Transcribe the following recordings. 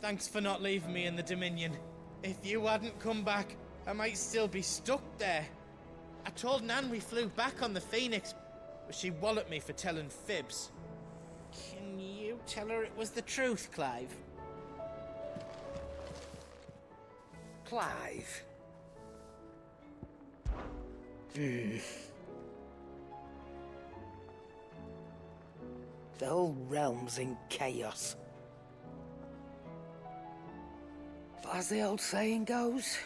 Thanks for not leaving me in the Dominion. If you hadn't come back, I might still be stuck there. I told Nan we flew back on the Phoenix, but she walloped me for telling fibs. Can you tell her it was the truth, Clive? Clive. The whole realm's in chaos. But as the old saying goes,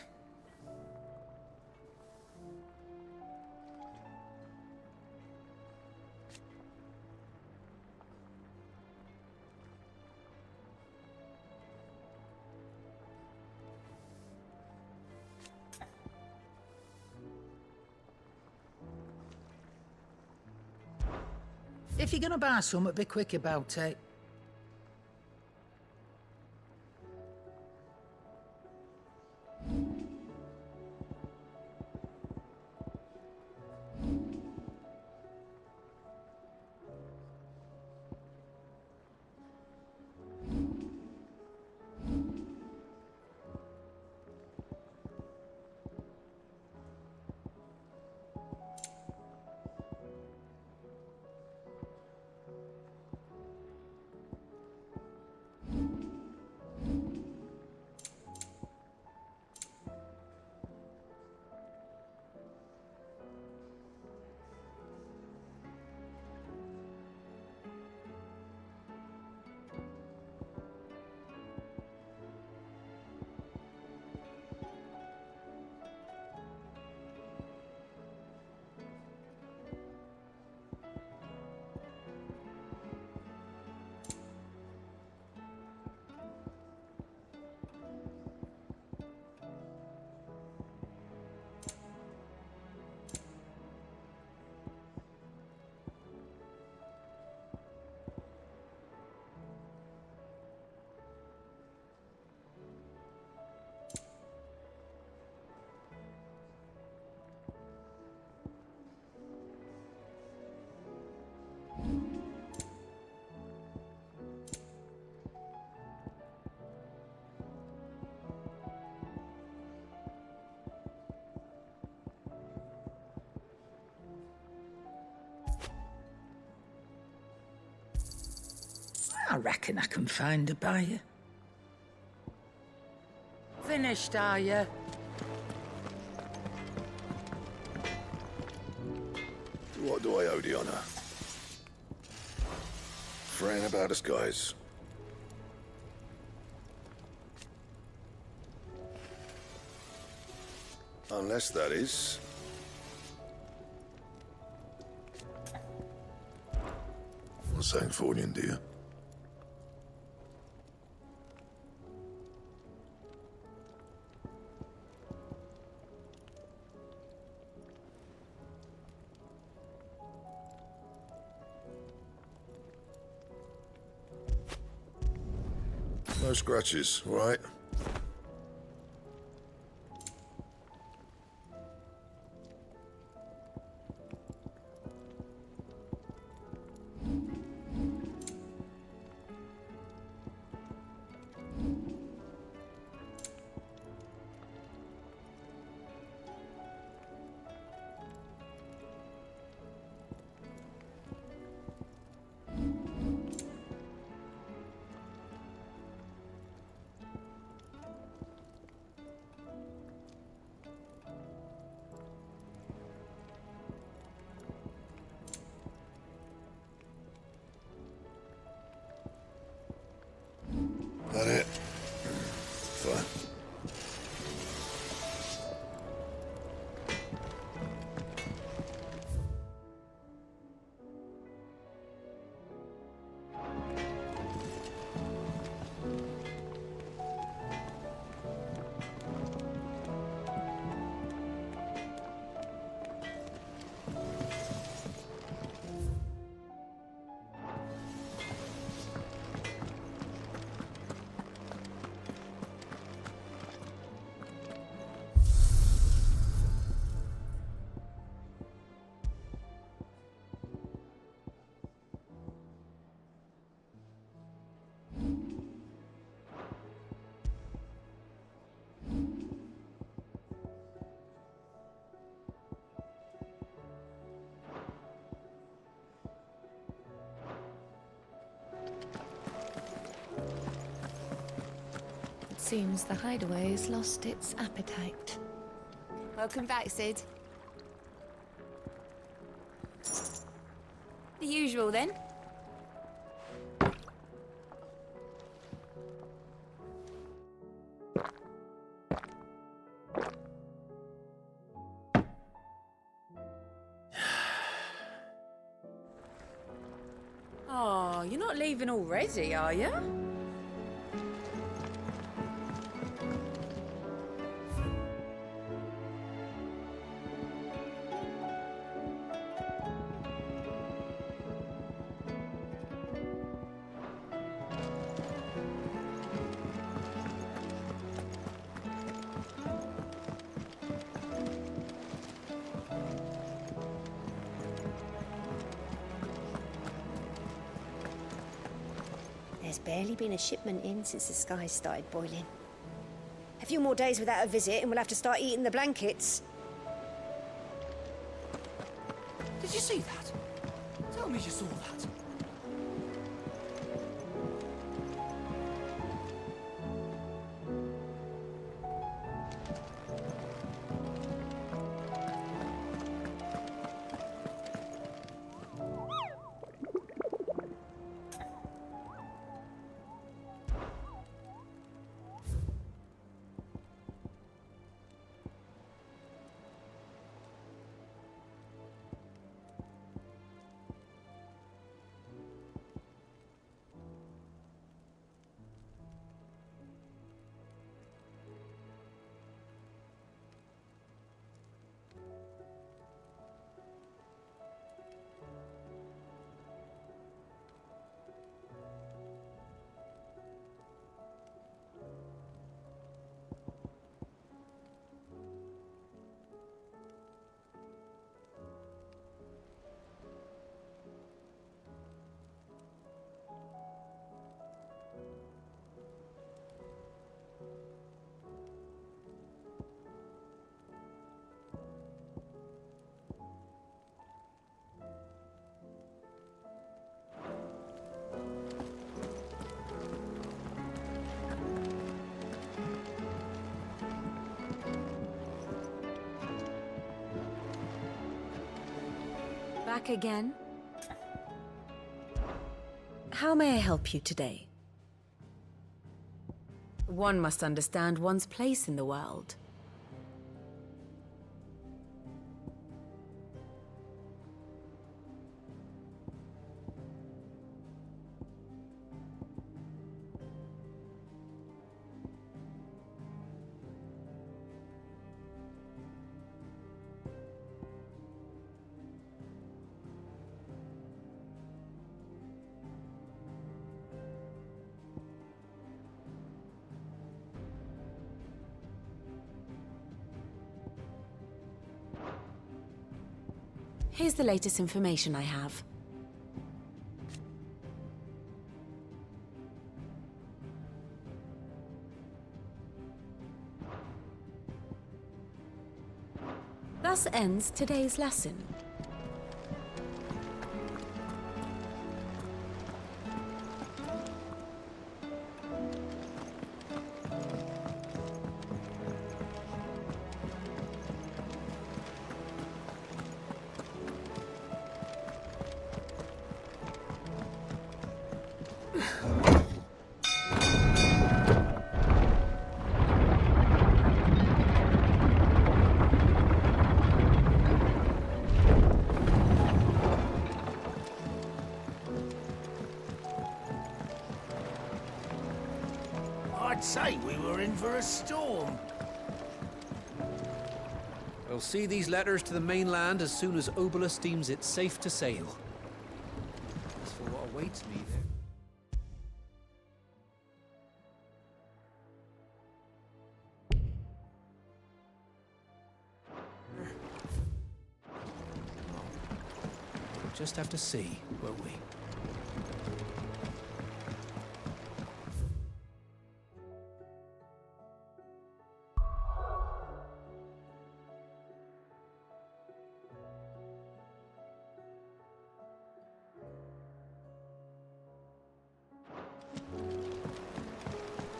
if you're gonna buy something, be quick about it. I reckon I can find a buyer. Finished, are you? What do I owe the honor? Fraying about us, guys. Unless that is... What's that for you, dear? No scratches, right? Seems the hideaway has lost its appetite. Welcome back, Sid. The usual, then. Oh, you're not leaving already, are you? There's barely been a shipment in since the skies started boiling. A few more days without a visit and we'll have to start eating the blankets. Did you see that? Tell me you saw that. Back again? How may I help you today? One must understand one's place in the world. Here's the latest information I have. Thus ends today's lesson. I'd say we were in for a storm. We'll see these letters to the mainland as soon as Obolus deems it safe to sail. As for what awaits me there... We'll just have to see, won't we?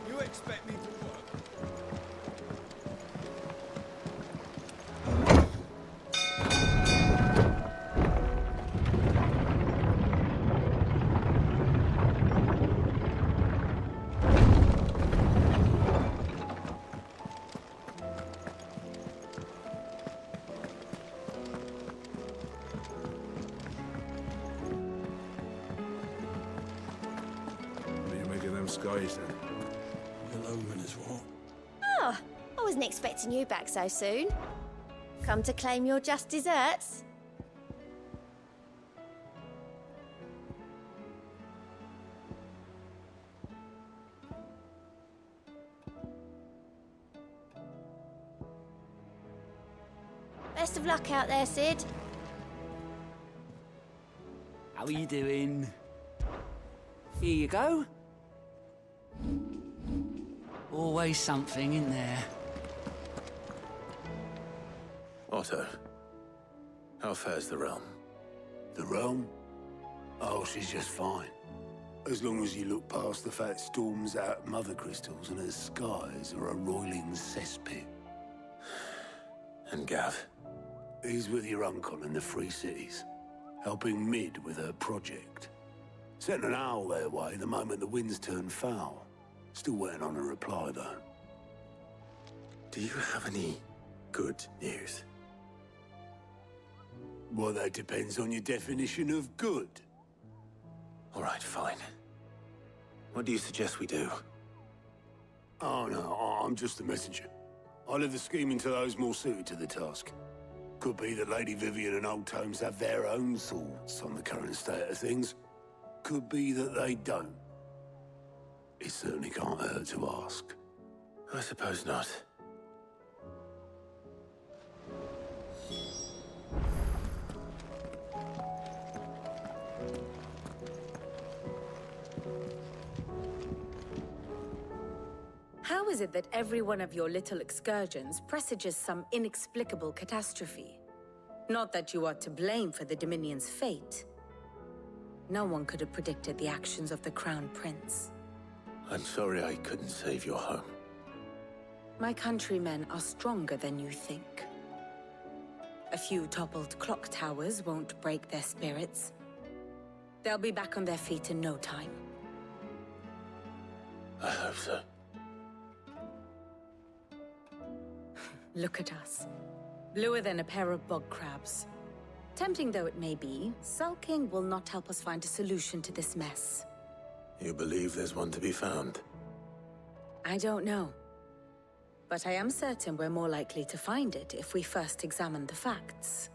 You expect me to work skies then. Hello, Minnesota. Oh, I wasn't expecting you back so soon. Come to claim your just desserts? Best of luck out there, Sid. How are you doing? Here you go. Always something in there. Otto, how fares the realm? The realm? Oh, she's just fine. As long as you look past the fat storms out mother crystals and her skies are a roiling cesspit. And Gav? He's with your uncle in the Free Cities, helping Mid with her project. Sent an owl their way the moment the winds turned foul. Still waiting on a reply, though. Do you have any good news? Well, that depends on your definition of good. All right, fine. What do you suggest we do? Oh, no, I'm just a messenger. I leave the scheming to those more suited to the task. Could be that Lady Vivian and Old Tomes have their own thoughts on the current state of things. Could be that they don't. It certainly can't hurt to ask. I suppose not. How is it that every one of your little excursions presages some inexplicable catastrophe? Not that you are to blame for the Dominion's fate. No one could have predicted the actions of the Crown Prince. I'm sorry I couldn't save your home. My countrymen are stronger than you think. A few toppled clock towers won't break their spirits. They'll be back on their feet in no time. I hope so. Look at us. Bluer than a pair of bog crabs. Tempting though it may be, sulking will not help us find a solution to this mess. You believe there's one to be found? I don't know. But I am certain we're more likely to find it if we first examine the facts.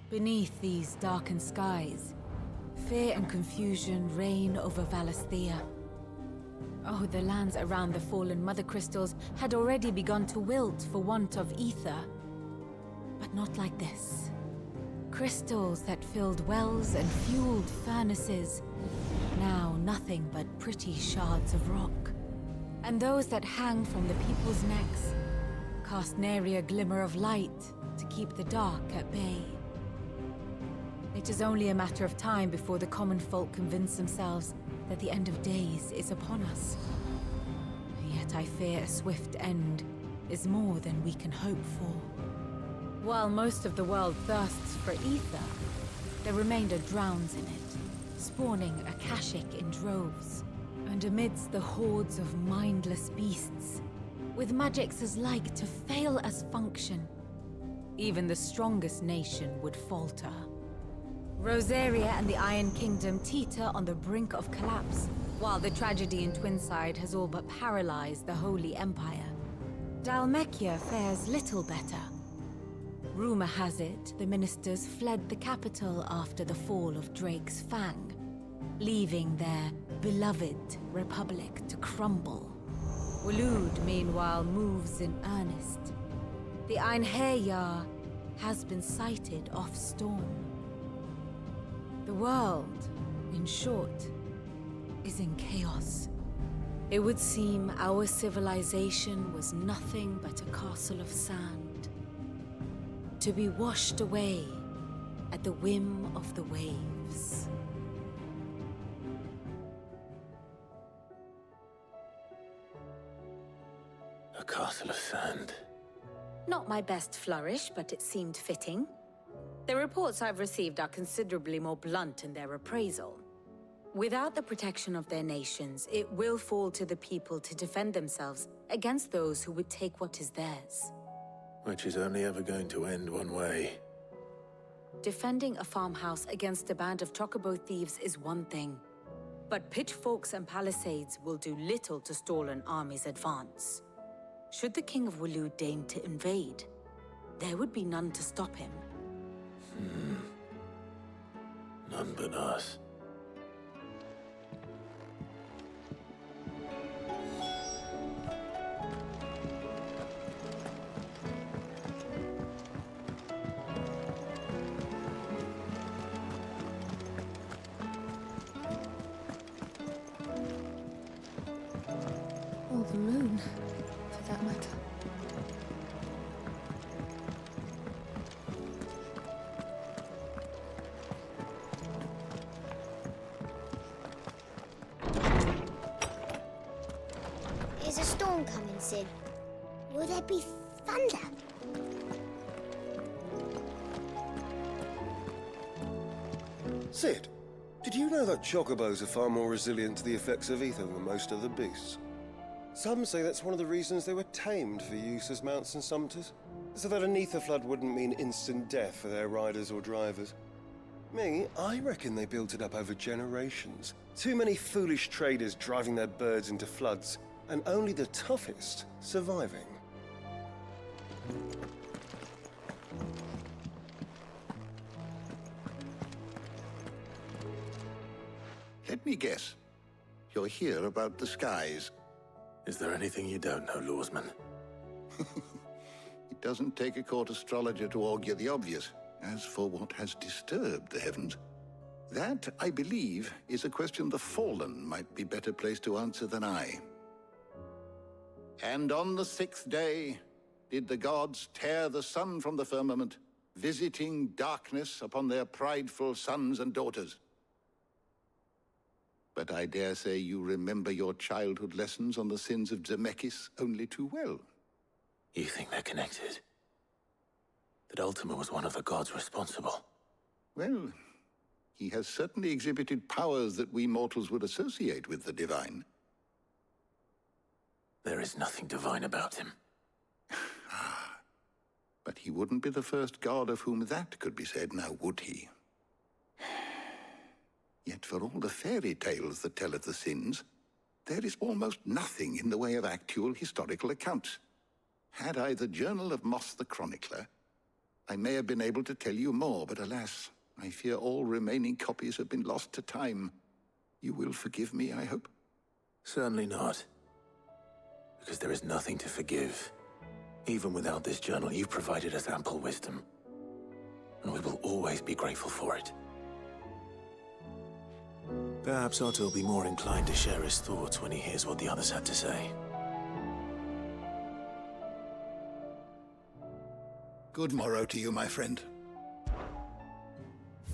Beneath these darkened skies, fear and confusion reign over Valisthea. Oh, the lands around the fallen Mother Crystals had already begun to wilt for want of ether. But not like this. Crystals that filled wells and fueled furnaces. Now nothing but pretty shards of rock. And those that hang from the people's necks cast nary a glimmer of light to keep the dark at bay. It is only a matter of time before the common folk convince themselves that the end of days is upon us. Yet I fear a swift end is more than we can hope for. While most of the world thirsts for ether, the remainder drowns in it, spawning Akashic in droves. And amidst the hordes of mindless beasts, with magics as like to fail as function, even the strongest nation would falter. Rosaria and the Iron Kingdom teeter on the brink of collapse, while the tragedy in Twinside has all but paralyzed the Holy Empire. Dalmekia fares little better. Rumor has it the ministers fled the capital after the fall of Drake's Fang, leaving their beloved republic to crumble. Waloed, meanwhile, moves in earnest. The Einherjar has been sighted off-storm. The world, in short, is in chaos. It would seem our civilization was nothing but a castle of sand, to be washed away at the whim of the waves. A castle of sand. Not my best flourish, but it seemed fitting. The reports I've received are considerably more blunt in their appraisal. Without the protection of their nations, it will fall to the people to defend themselves against those who would take what is theirs. Which is only ever going to end one way. Defending a farmhouse against a band of chocobo thieves is one thing, but pitchforks and palisades will do little to stall an army's advance. Should the King of Wulu deign to invade, there would be none to stop him. None but us. Or the moon, for that matter. Is a storm coming, Sid? Will there be thunder? Sid, did you know that chocobos are far more resilient to the effects of ether than most other beasts? Some say that's one of the reasons they were tamed for use as mounts and sumpters, so that an ether flood wouldn't mean instant death for their riders or drivers. Me, I reckon they built it up over generations. Too many foolish traders driving their birds into floods, and only the toughest surviving. Let me guess. You're here about the skies. Is there anything you don't know, Lawsman? It doesn't take a court astrologer to augur the obvious. As for what has disturbed the heavens, that, I believe, is a question the Fallen might be better placed to answer than I. And on the 6th day did the gods tear the sun from the firmament, visiting darkness upon their prideful sons and daughters. But I dare say you remember your childhood lessons on the sins of Zemeckis only too well. You think they're connected? That Ultima was one of the gods responsible? Well, he has certainly exhibited powers that we mortals would associate with the divine. There is nothing divine about him. But he wouldn't be the first god of whom that could be said, now would he? Yet for all the fairy tales that tell of the sins, there is almost nothing in the way of actual historical accounts. Had I the Journal of Moss the Chronicler, I may have been able to tell you more, but alas, I fear all remaining copies have been lost to time. You will forgive me, I hope? Certainly not. Because there is nothing to forgive. Even without this journal, you've provided us ample wisdom. And we will always be grateful for it. Perhaps Otto will be more inclined to share his thoughts when he hears what the others had to say. Good morrow to you, my friend.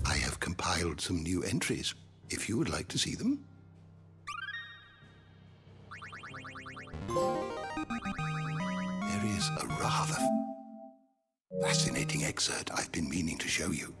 I have compiled some new entries, if you would like to see them. There is a rather fascinating excerpt I've been meaning to show you.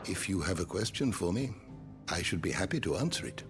If you have a question for me, I should be happy to answer it.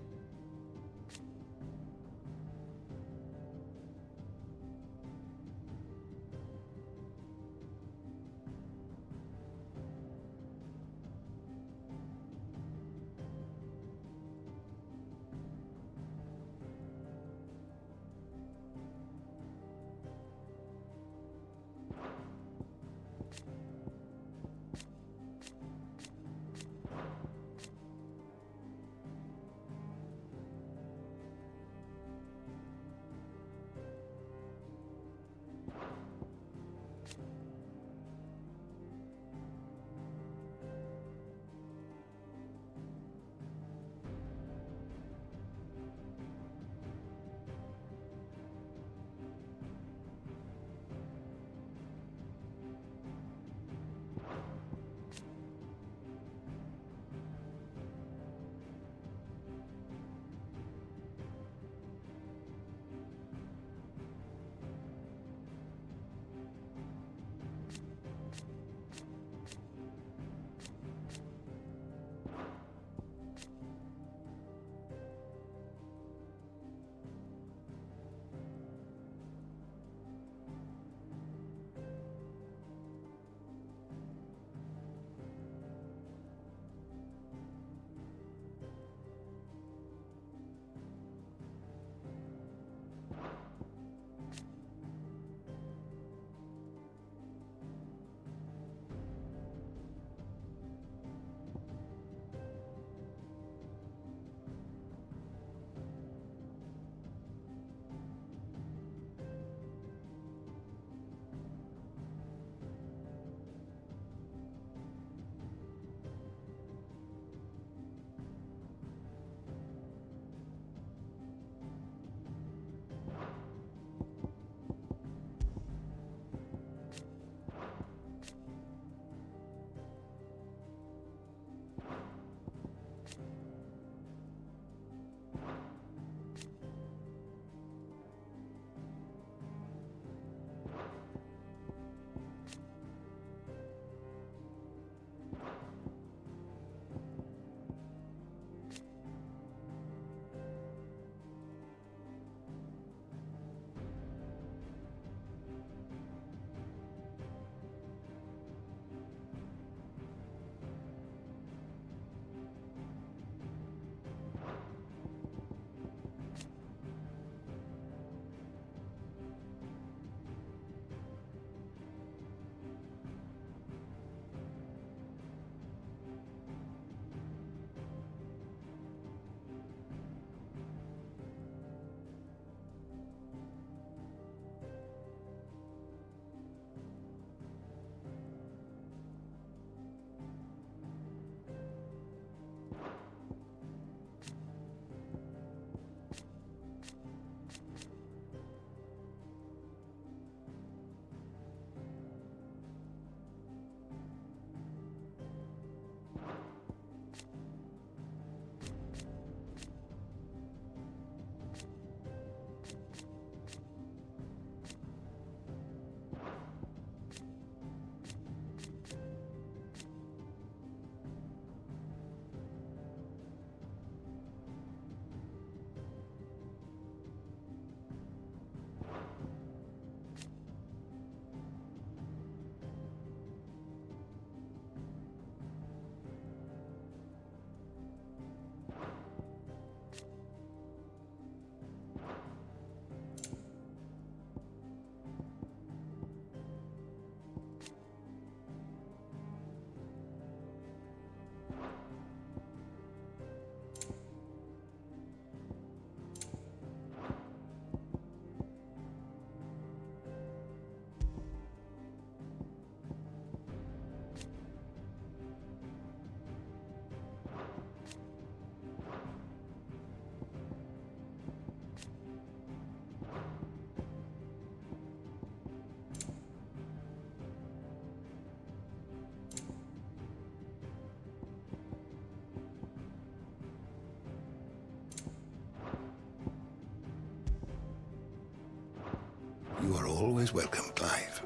always welcome, Clive.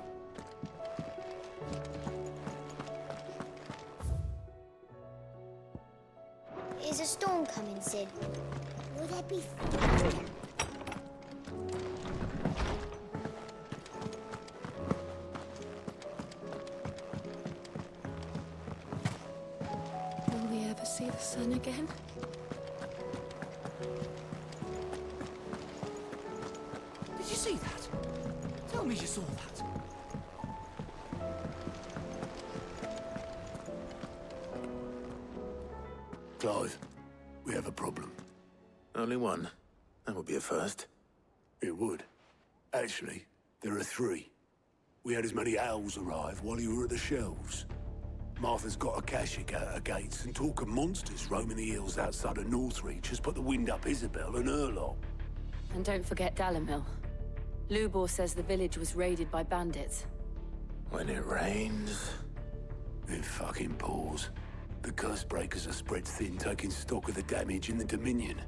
Is a storm coming, Sid? Will there be... Will we ever see the sun again? Did you see that? Tell me you saw that. Clive, we have a problem. Only one. That would be a first. It would. Actually, there are three. We had as many owls arrive while you were at the shelves. Martha's got a Akashic out her gates, and talk of monsters roaming the hills outside of Northreach has put the wind up Isabel and her lot. And don't forget Dalimil. Lubor says the village was raided by bandits. When it rains... It fucking pours. The curse breakers are spread thin, taking stock of the damage in the Dominion.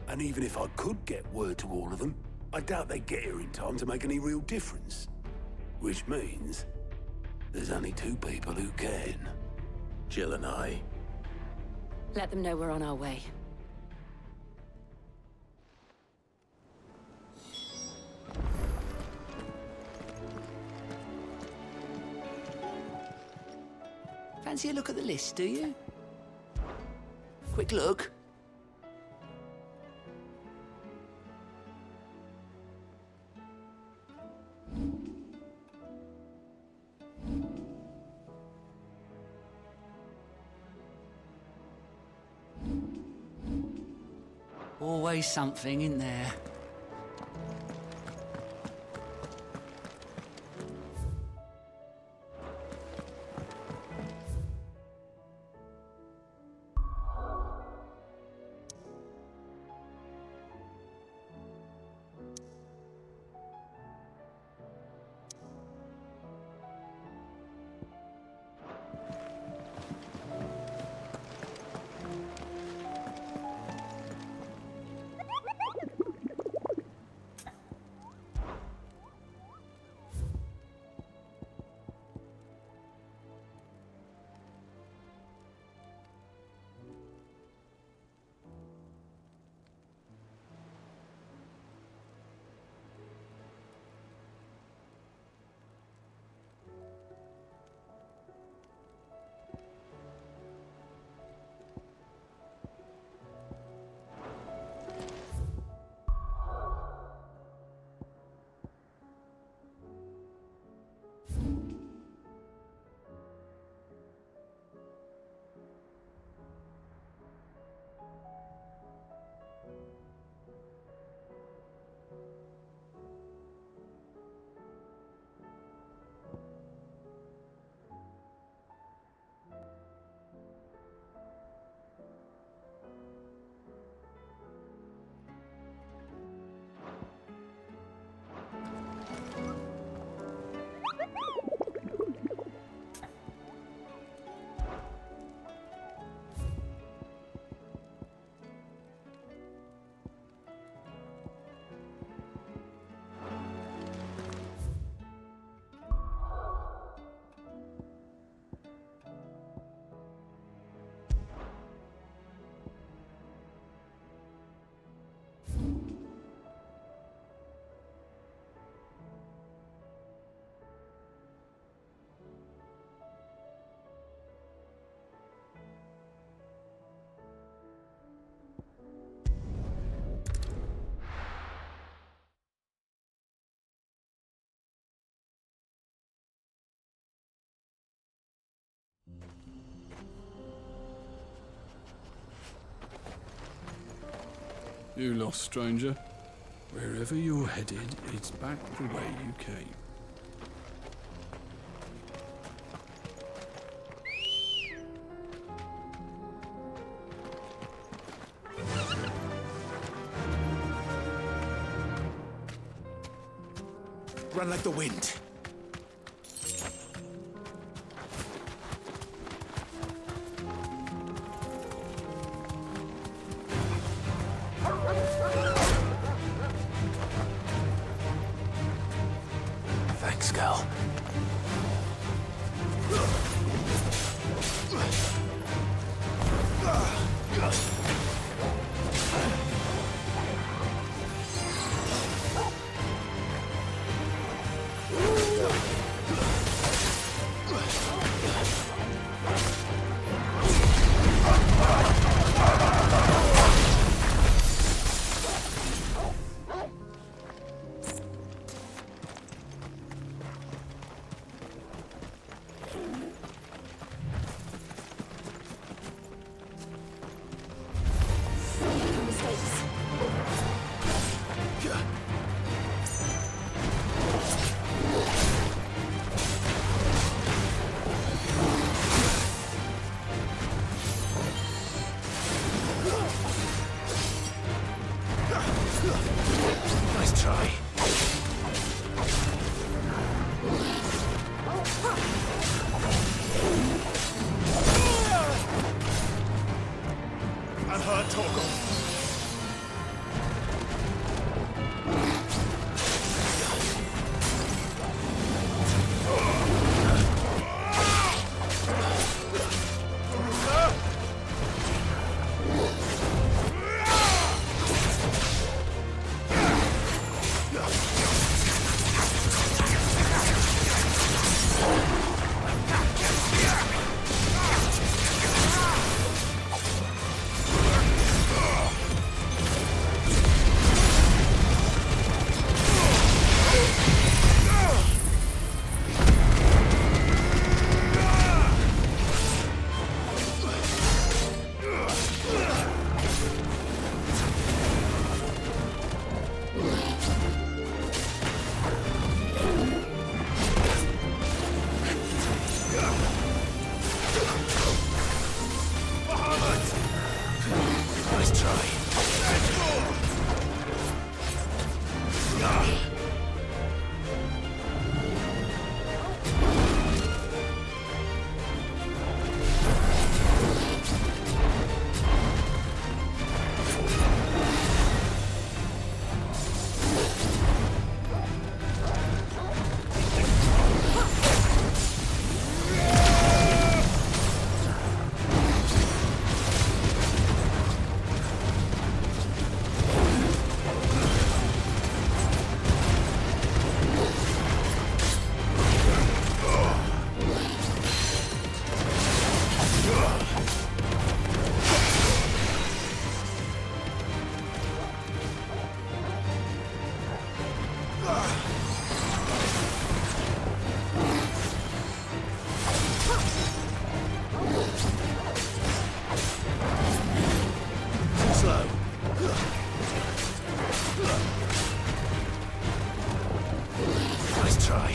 And even if I could get word to all of them, I doubt they'd get here in time to make any real difference. Which means... there's only two people who can. Jill and I. Let them know we're on our way. Fancy a look at the list, do you? Quick look. Always something in there. You lost, stranger. Wherever you're headed, it's back the way you came. Run like the wind. skull. Nice try. I've heard talk of. Nice try. Nice try.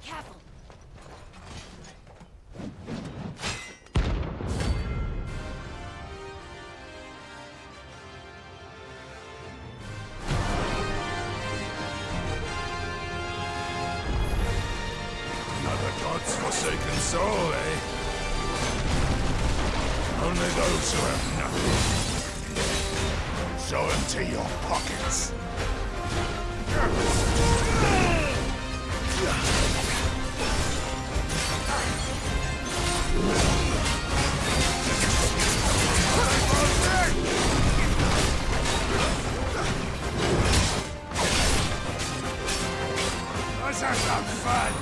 Careful. Another god's forsaken soul, eh? Only those who have nothing. So empty your pockets. Let's have some fun!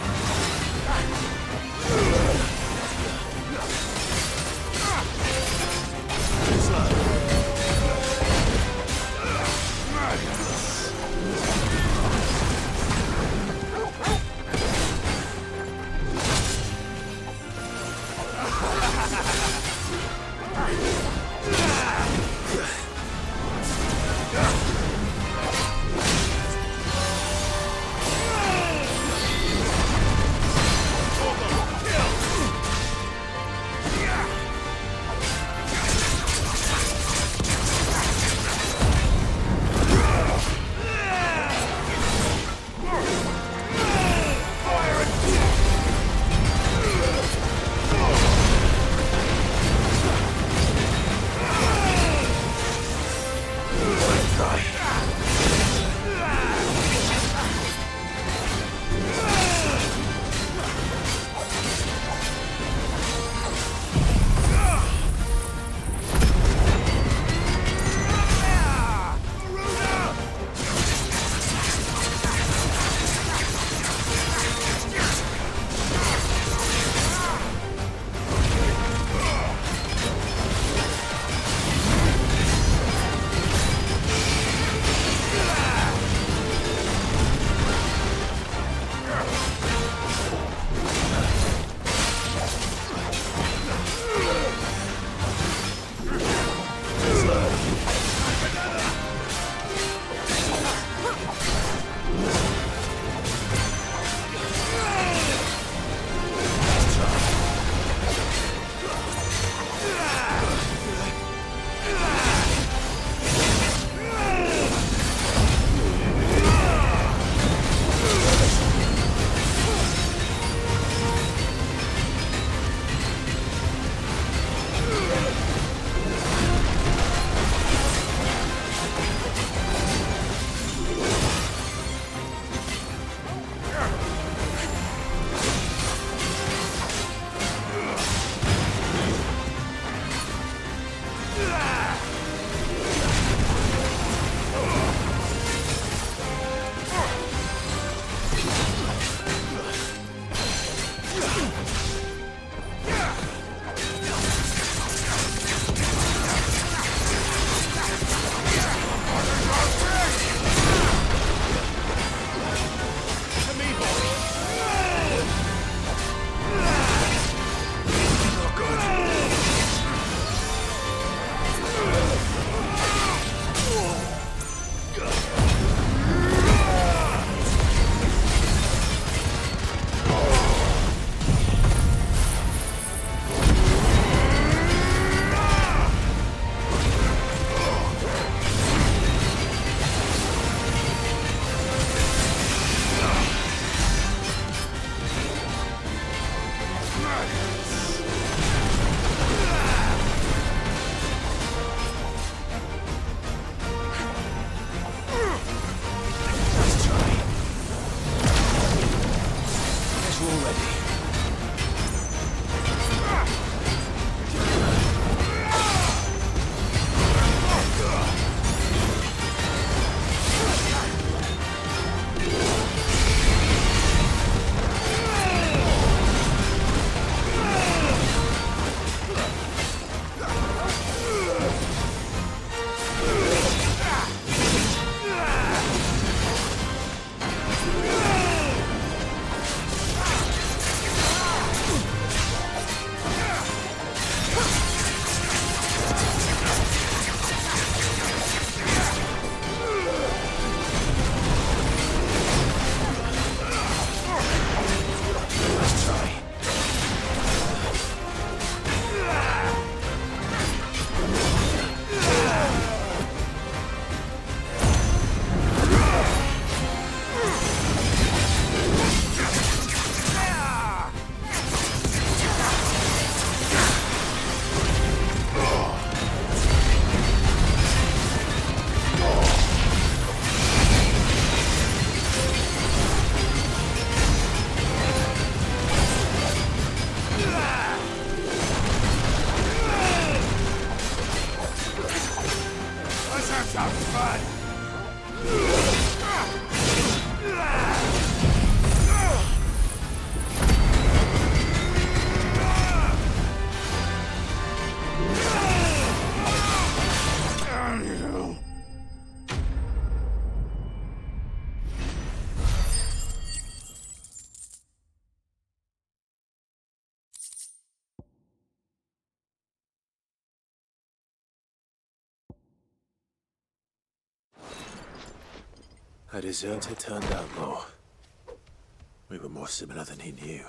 Let's have some fun! A deserter turned outlaw. We were more similar than he knew.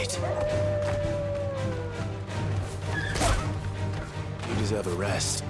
right. You deserve a rest.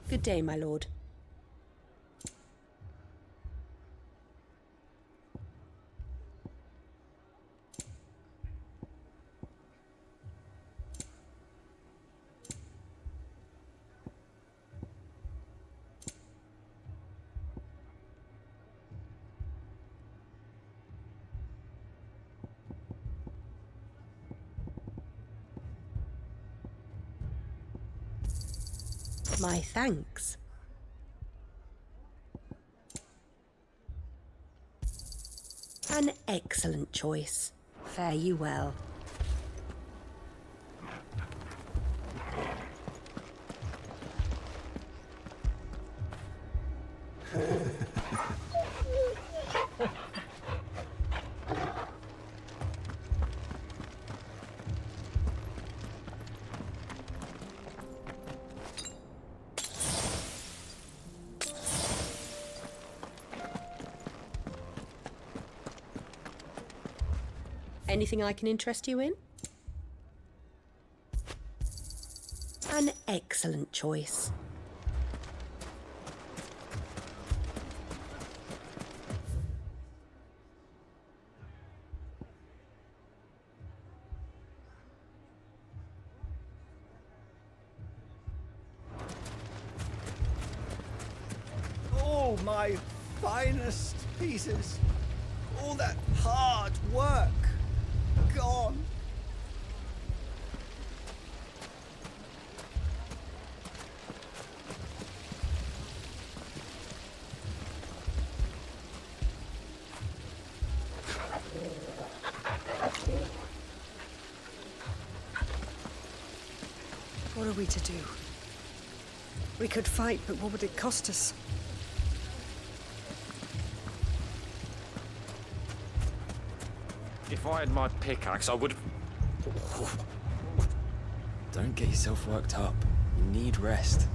Good day, my lord. My thanks. An excellent choice. Fare you well. Anything I can interest you in? An excellent choice. All my finest pieces. All that hard work. Gone. What are we to do? We could fight, but what would it cost us? If I had my pickaxe, I would... Don't get yourself worked up. You need rest.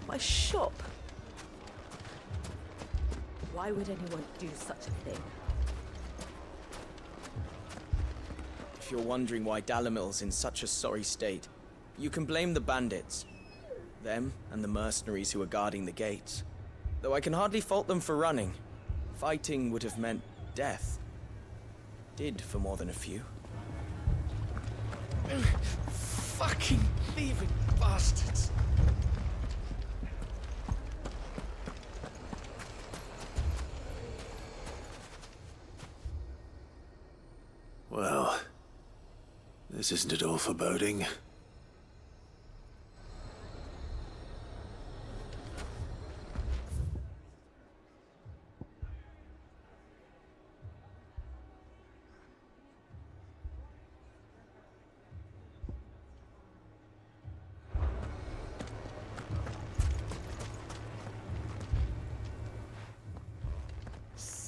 My shop? Why would anyone do such a thing? If you're wondering why Dalamil's in such a sorry state, you can blame the bandits. Them and the mercenaries who are guarding the gates. Though I can hardly fault them for running. Fighting would have meant death. Did for more than a few. Fucking thieving bastards! Well, this isn't at all foreboding.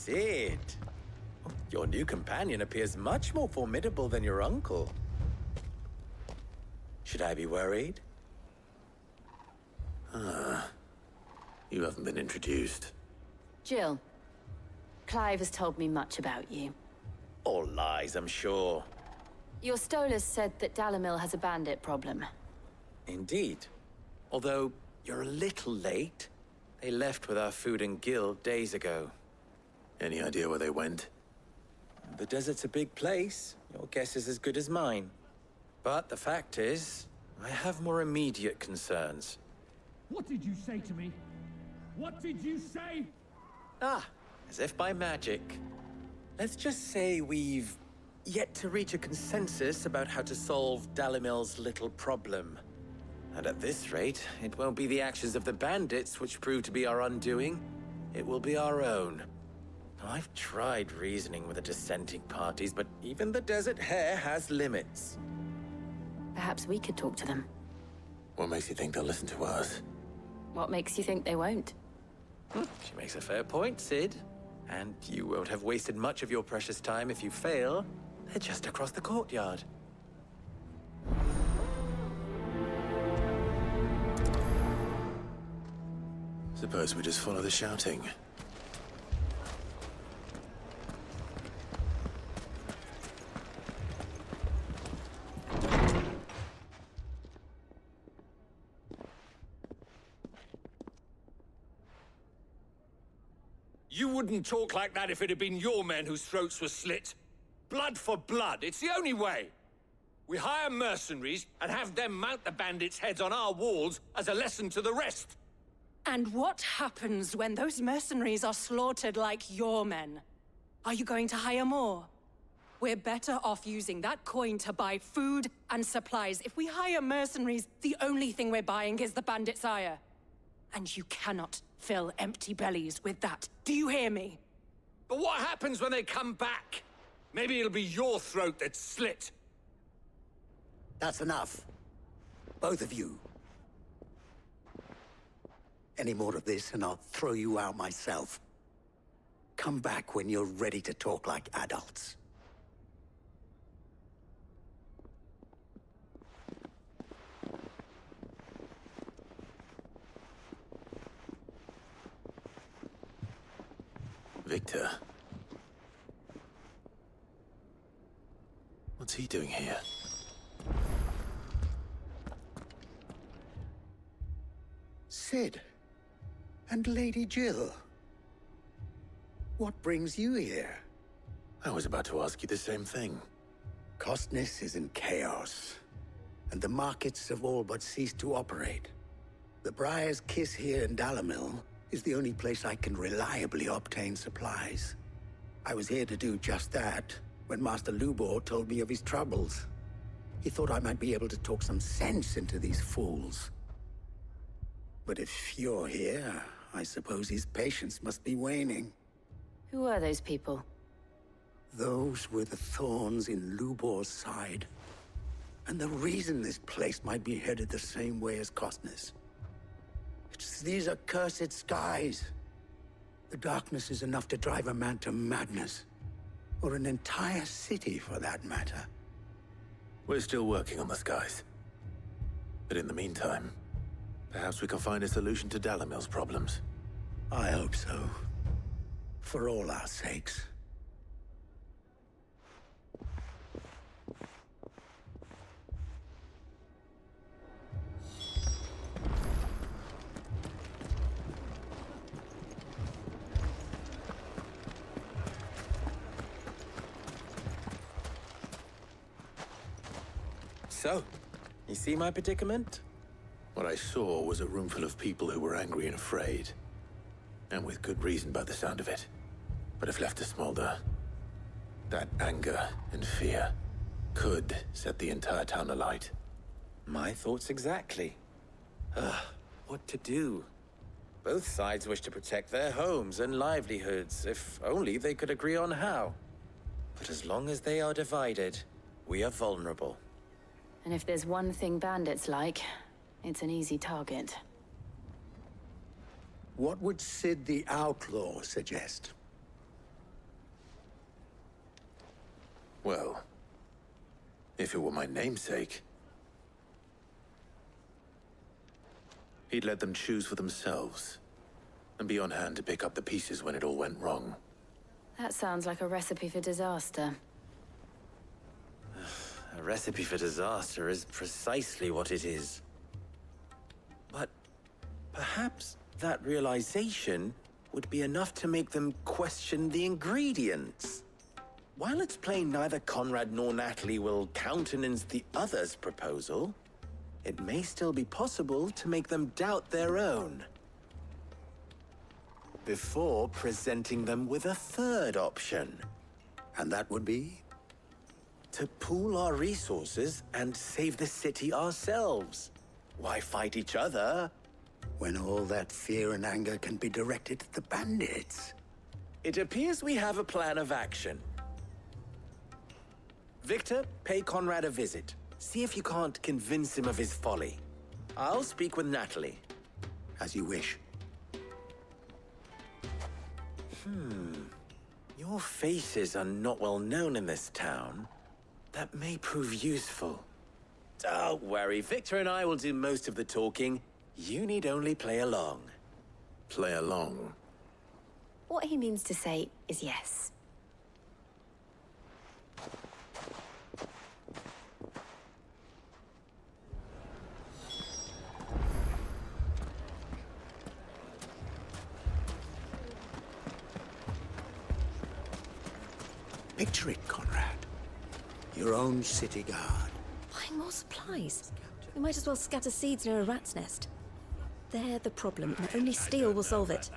Sid. Your new companion appears much more formidable than your uncle. Should I be worried? You haven't been introduced. Jill, Clive has told me much about you. All lies, I'm sure. Your Stolas said that Dalamil has a bandit problem. Indeed. Although, you're a little late. They left with our food and guild days ago. Any idea where they went? The desert's a big place. Your guess is as good as mine. But the fact is, I have more immediate concerns. What did you say to me? What did you say? Ah, as if by magic. Let's just say we've yet to reach a consensus about how to solve Dalamil's little problem. And at this rate, it won't be the actions of the bandits which prove to be our undoing. It will be our own. Now, I've tried reasoning with the dissenting parties, but even the Desert Hare has limits. Perhaps we could talk to them. What makes you think they'll listen to us? What makes you think they won't? She makes a fair point, Sid. And you won't have wasted much of your precious time if you fail. They're just across the courtyard. Suppose we just follow the shouting. You wouldn't talk like that if it had been your men whose throats were slit. Blood for blood, it's the only way. We hire mercenaries and have them mount the bandits' heads on our walls as a lesson to the rest. And what happens when those mercenaries are slaughtered like your men? Are you going to hire more? We're better off using that coin to buy food and supplies. If we hire mercenaries, the only thing we're buying is the bandits' ire. And you cannot fill empty bellies with that. Do you hear me? But what happens when they come back? Maybe it'll be your throat that's slit. That's enough. Both of you. Any more of this and I'll throw you out myself. Come back when you're ready to talk like adults. Victor. What's he doing here? Sid. And Lady Jill. What brings you here? I was about to ask you the same thing. Costness is in chaos, and the markets have all but ceased to operate. The Briar's Kiss here in Dalamil is the only place I can reliably obtain supplies. I was here to do just that when Master Lubor told me of his troubles. He thought I might be able to talk some sense into these fools. But if you're here, I suppose his patience must be waning. Who are those people? Those were the thorns in Lubor's side. And the reason this place might be headed the same way as Costness. It's these accursed skies. The darkness is enough to drive a man to madness. Or an entire city, for that matter. We're still working on the skies. But in the meantime, perhaps we can find a solution to Dalamil's problems. I hope so. For all our sakes. So, you see my predicament? What I saw was a room full of people who were angry and afraid. And with good reason by the sound of it. But if left to smolder, that anger and fear could set the entire town alight. My thoughts exactly. What to do? Both sides wish to protect their homes and livelihoods, if only they could agree on how. But as long as they are divided, we are vulnerable. And if there's one thing bandits like, it's an easy target. What would Sid the Outlaw suggest? Well, if it were my namesake, he'd let them choose for themselves and be on hand to pick up the pieces when it all went wrong. That sounds like a recipe for disaster. A recipe for disaster is precisely what it is. But perhaps that realization would be enough to make them question the ingredients. While it's plain neither Conrad nor Natalie will countenance the other's proposal, it may still be possible to make them doubt their own before presenting them with a third option. And that would be? To pool our resources and save the city ourselves. Why fight each other when all that fear and anger can be directed at the bandits? It appears we have a plan of action. Victor, pay Conrad a visit. See if you can't convince him of his folly. I'll speak with Natalie. As you wish. Your faces are not well known in this town. That may prove useful. Don't worry, Victor and I will do most of the talking. You need only play along. Play along? What he means to say is yes. Picture it, Conrad. Your own city guard. Buying more supplies? We might as well scatter seeds near a rat's nest. They're the problem, and only steel will solve it.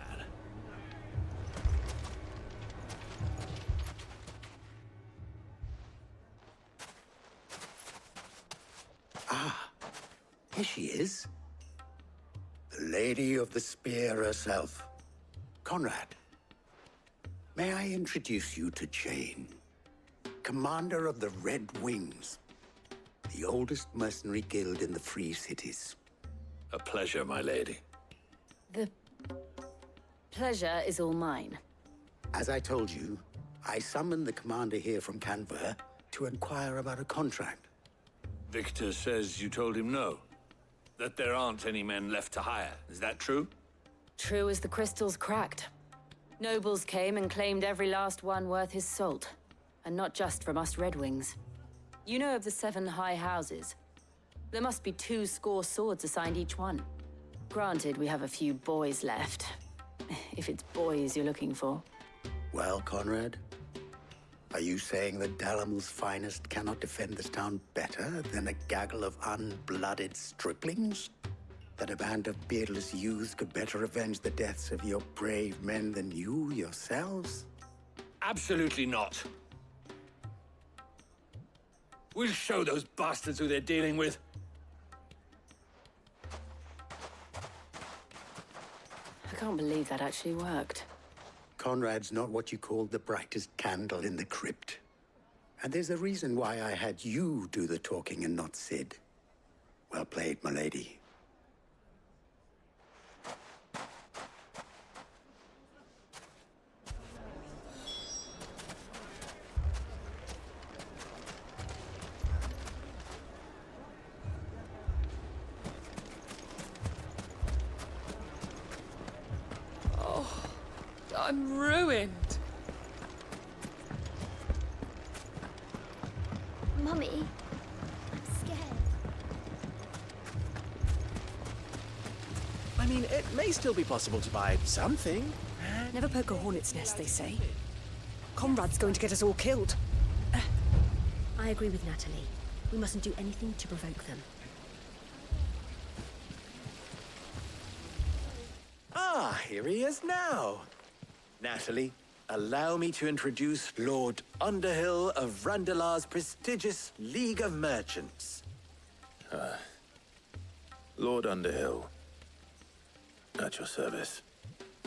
Ah, here she is. The Lady of the Spear herself. Conrad, may I introduce you to Jane, commander of the Red Wings, the oldest mercenary guild in the Free Cities. A pleasure, my lady. The pleasure is all mine. As I told you, I summoned the commander here from Canver to inquire about a contract. Victor says you told him no. That there aren't any men left to hire. Is that true? True as the crystals cracked. Nobles came and claimed every last one worth his salt. And not just from us Red Wings. You know of the 7 high houses. There must be 2 swords assigned each one. Granted, we have a few boys left. If it's boys you're looking for. Well, Conrad, are you saying that Dalamil's finest cannot defend this town better than a gaggle of unblooded striplings? That a band of beardless youths could better avenge the deaths of your brave men than you yourselves? Absolutely not. We'll show those bastards who they're dealing with. I can't believe that actually worked. Conrad's not what you called the brightest candle in the crypt. And there's a reason why I had you do the talking and not Sid. Well played, my lady. I'm ruined. Mummy, I'm scared. I mean, it may still be possible to buy something. Never poke a hornet's nest, they say. Conrad's going to get us all killed. I agree with Natalie. We mustn't do anything to provoke them. Ah, here he is now. Natalie, allow me to introduce Lord Underhill of Randalar's prestigious League of Merchants. Lord Underhill. At your service.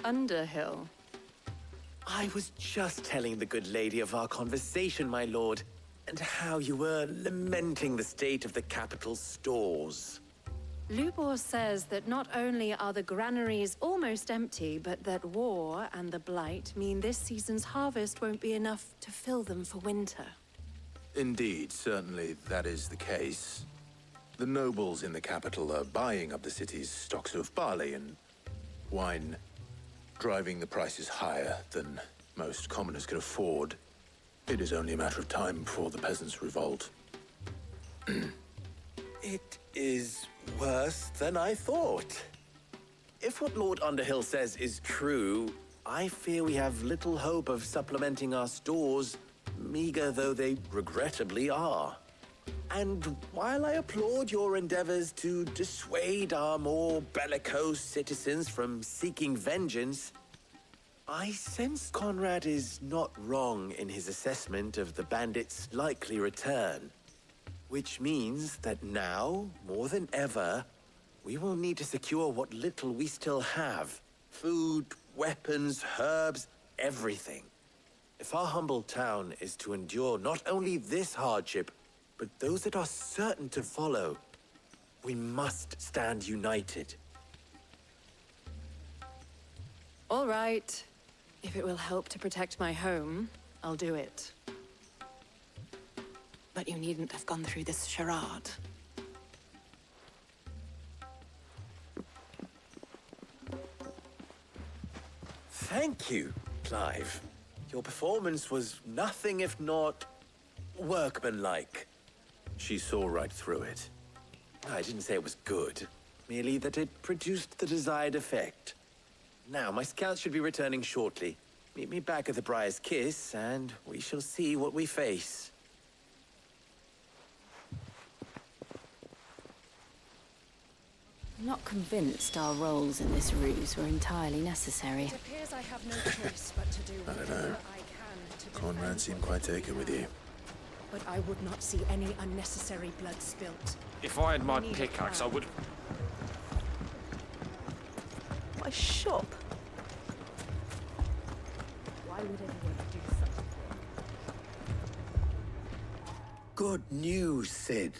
Underhill? I was just telling the good lady of our conversation, my lord, and how you were lamenting the state of the capital's stores. Lubor says that not only are the granaries almost empty, but that war and the Blight mean this season's harvest won't be enough to fill them for winter. Indeed, certainly that is the case. The nobles in the capital are buying up the city's stocks of barley and wine, driving the prices higher than most commoners can afford. It is only a matter of time before the peasants revolt. It is worse than I thought. If what Lord Underhill says is true, I fear we have little hope of supplementing our stores, meager though they regrettably are. And while I applaud your endeavors to dissuade our more bellicose citizens from seeking vengeance, I sense Conrad is not wrong in his assessment of the bandits' likely return. Which means that now, more than ever, we will need to secure what little we still have. Food, weapons, herbs, everything. If our humble town is to endure not only this hardship, but those that are certain to follow, we must stand united. All right. If it will help to protect my home, I'll do it. But you needn't have gone through this charade. Thank you, Clive. Your performance was nothing if not workmanlike. She saw right through it. I didn't say it was good, merely that it produced the desired effect. Now, my scouts should be returning shortly. Meet me back at the Briar's Kiss, and we shall see what we face. I'm not convinced our roles in this ruse were entirely necessary. It appears I have no choice but to do I don't whatever know. I can to Conrad seemed quite taken with you. But I would not see any unnecessary blood spilt. If I had my We need a pickaxe, I plan. would... My shop. Why would anyone do such a thing? Good news, Sid.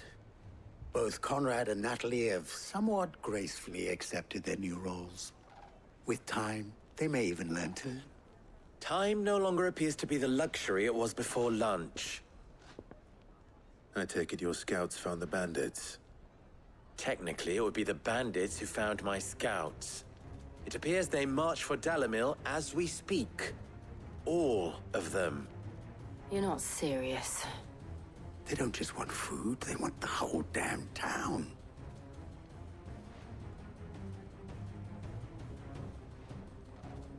Both Conrad and Natalie have somewhat gracefully accepted their new roles. With time, they may even learn to. Time no longer appears to be the luxury it was before lunch. I take it your scouts found the bandits. Technically, it would be the bandits who found my scouts. It appears they march for Dalamil as we speak. All of them. You're not serious. They don't just want food, they want the whole damn town.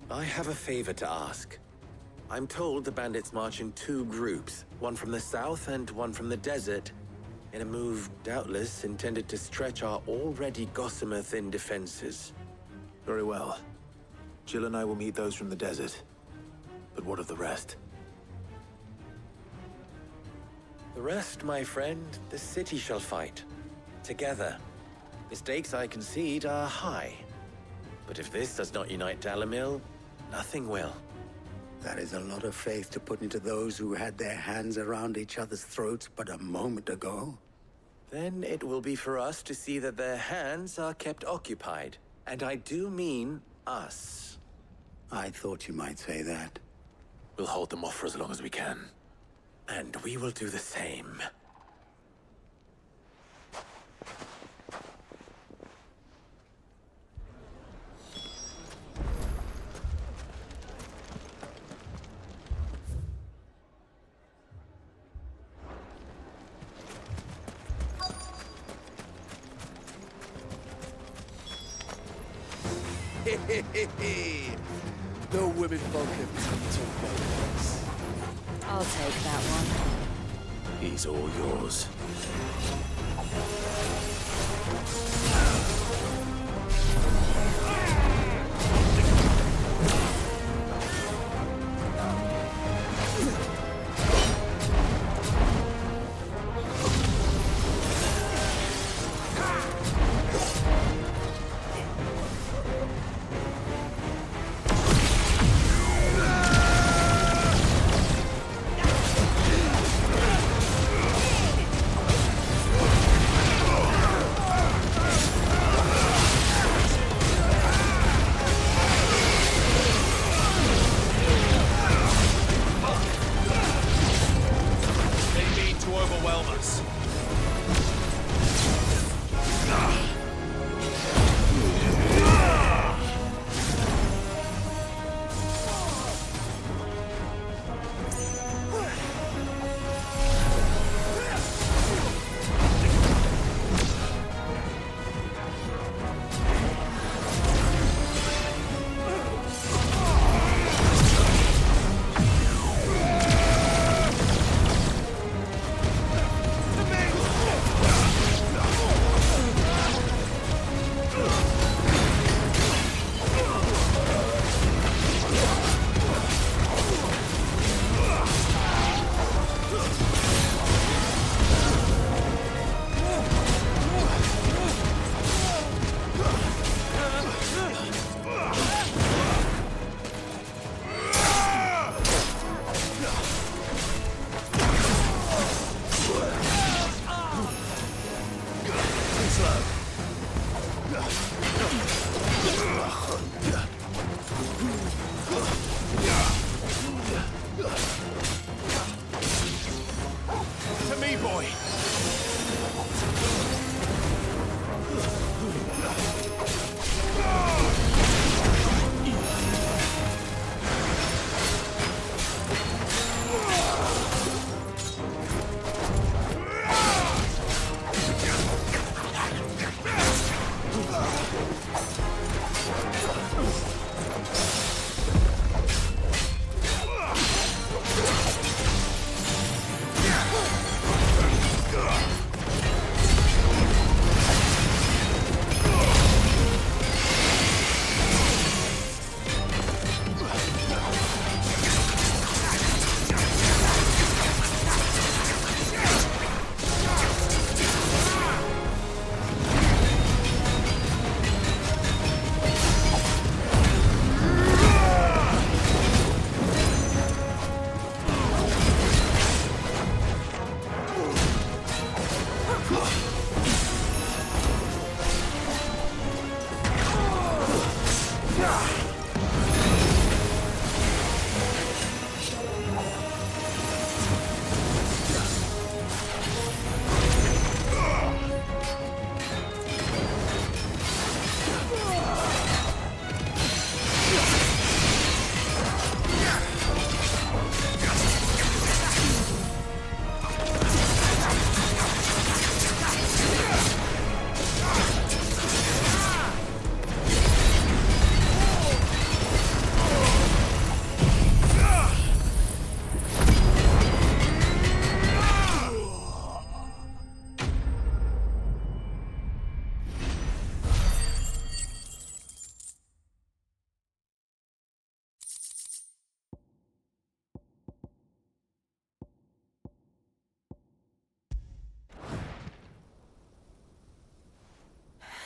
I have a favor to ask. I'm told the bandits march in two groups, one from the south and one from the desert, in a move doubtless intended to stretch our already gossamer-thin defenses. Very well. Jill and I will meet those from the desert. But what of the rest? The rest, my friend, the city shall fight. Together. The stakes, I concede, are high. But if this does not unite Dalamil, nothing will. That is a lot of faith to put into those who had their hands around each other's throats but a moment ago. Then it will be for us to see that their hands are kept occupied. And I do mean us. I thought you might say that. We'll hold them off for as long as we can. And we will do the same. The women folk have come to welcome us. I'll take that one. He's all yours.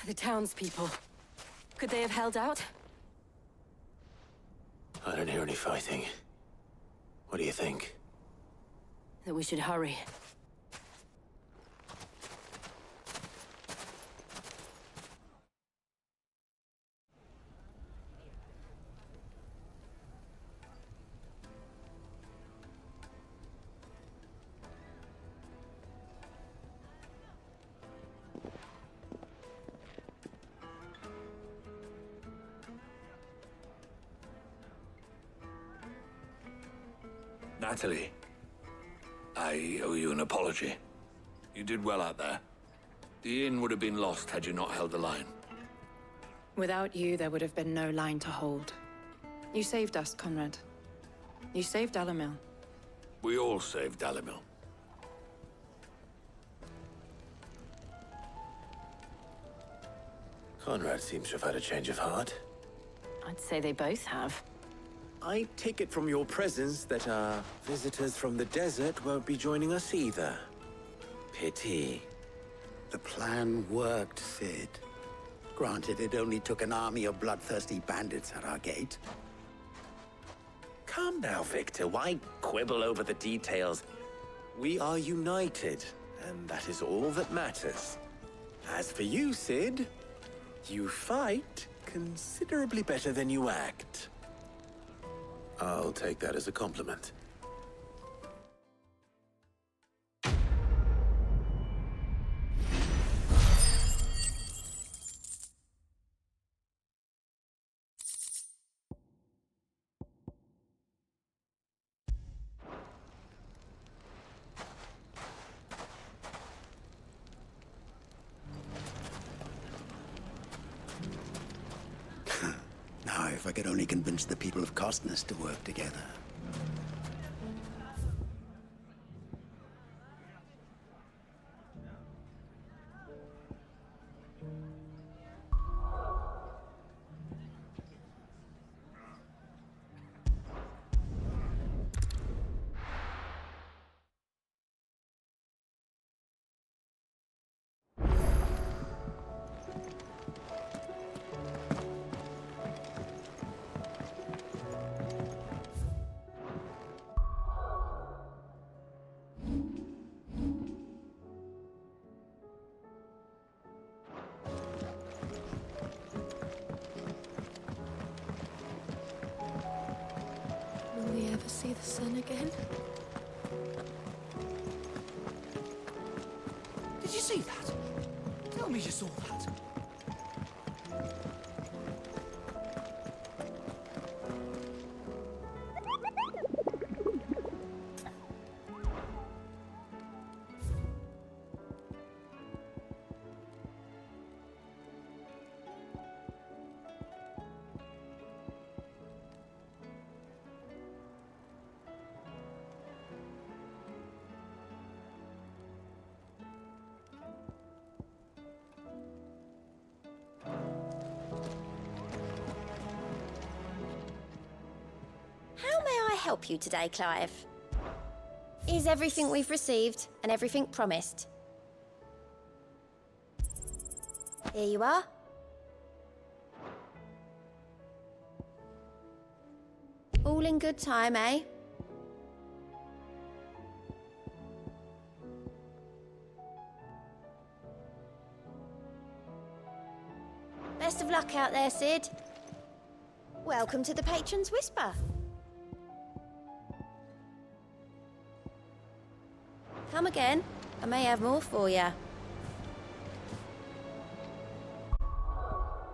The townspeople. Could they have held out? I don't hear any fighting. What do you think? That we should hurry. Natalie, I owe you an apology. You did well out there. The inn would have been lost had you not held the line. Without you, there would have been no line to hold. You saved us, Conrad. You saved Dalimil. We all saved Dalimil. Conrad seems to have had a change of heart. I'd say they both have. I take it from your presence that our visitors from the desert won't be joining us either. Pity. The plan worked, Sid. Granted, it only took an army of bloodthirsty bandits at our gate. Calm now, Victor. Why quibble over the details? We are united, and that is all that matters. As for you, Sid, you fight considerably better than you act. I'll take that as a compliment. Now, if I could only convince the people of Costness to work together. Will we ever see the sun again? Did you see that? Tell me you saw that. How may I help you today, Clive? Is everything we've received and everything promised? Here you are. All in good time, eh? Best of luck out there, Sid. Welcome to the Patron's Whisper. Come again. I may have more for you.